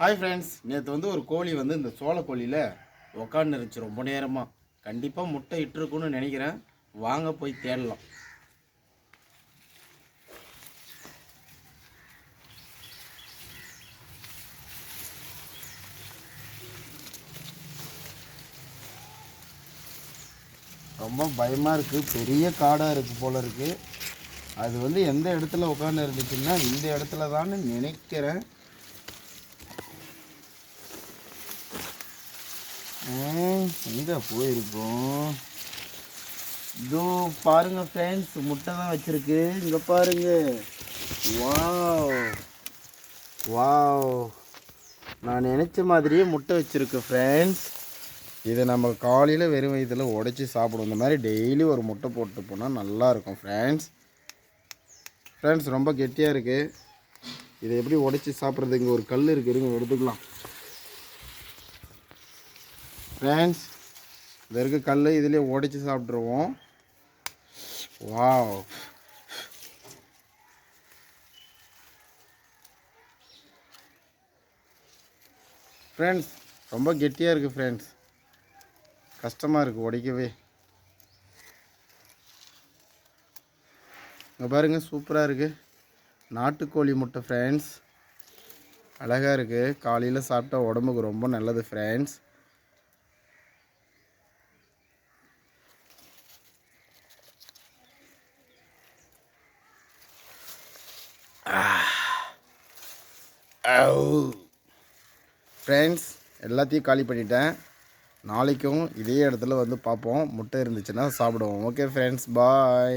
Hi friends, நேற்று வந்து ஒரு கோழி வந்து இந்த சோளக்கோழியில் உக்காந்து இருந்துச்சு ரொம்ப நேரமாக. கண்டிப்பாக முட்டை இட்டுருக்குன்னு நினைக்கிறேன். வாங்க போய் தேடலாம். ரொம்ப பயமாக இருக்குது. பெரிய காடாக இருக்குது போல் இருக்குது. அது வந்து எந்த இடத்துல உட்காந்து இருந்துச்சுன்னா இந்த இடத்துல தான் நினைக்கிறேன். எங்கே போயிருக்கோம்? இதோ பாருங்க ஃப்ரெண்ட்ஸ், முட்டை தான் வச்சிருக்கு. இங்கே பாருங்க. வாவ் வாவ், நான் நினச்ச மாதிரியே முட்டை வச்சுருக்கு ஃப்ரெண்ட்ஸ். இதை நம்ம காலையில் வெறும் வயிற்றில் உடைச்சி சாப்பிடுவோம். இந்த மாதிரி டெய்லி ஒரு முட்டை போட்டு போனால் நல்லாயிருக்கும் ஃப்ரெண்ட்ஸ். ரொம்ப கெட்டியாக இருக்குது. இதை எப்படி உடைச்சி சாப்பிட்றது? இங்கே ஒரு கல் இருக்குதுங்க, எடுத்துக்கலாம் ஃப்ரெண்ட்ஸ். இது இருக்க கல் இதிலே உடைச்சி சாப்பிட்ருவோம். வாவ், ஃப்ரெண்ட்ஸ் ரொம்ப கெட்டியாக இருக்குது ஃப்ரெண்ட்ஸ். கஷ்டமாக இருக்குது உடைக்கவே. இங்கே பாருங்கள், சூப்பராக இருக்குது. நாட்டுக்கோழி முட்டை ஃப்ரெண்ட்ஸ். அழகாக இருக்குது. காலையில் சாப்பிட்டா உடம்புக்கு ரொம்ப நல்லது ஃப்ரெண்ட்ஸ். ஃப்ரெண்ட்ஸ், எல்லாத்தையும் காலி பண்ணிட்டேன். நாளைக்கும் இதே இடத்துல வந்து பார்ப்போம். முட்டை இருந்துச்சுன்னா சாப்பிடுவோம். ஓகே ஃப்ரெண்ட்ஸ், பாய்.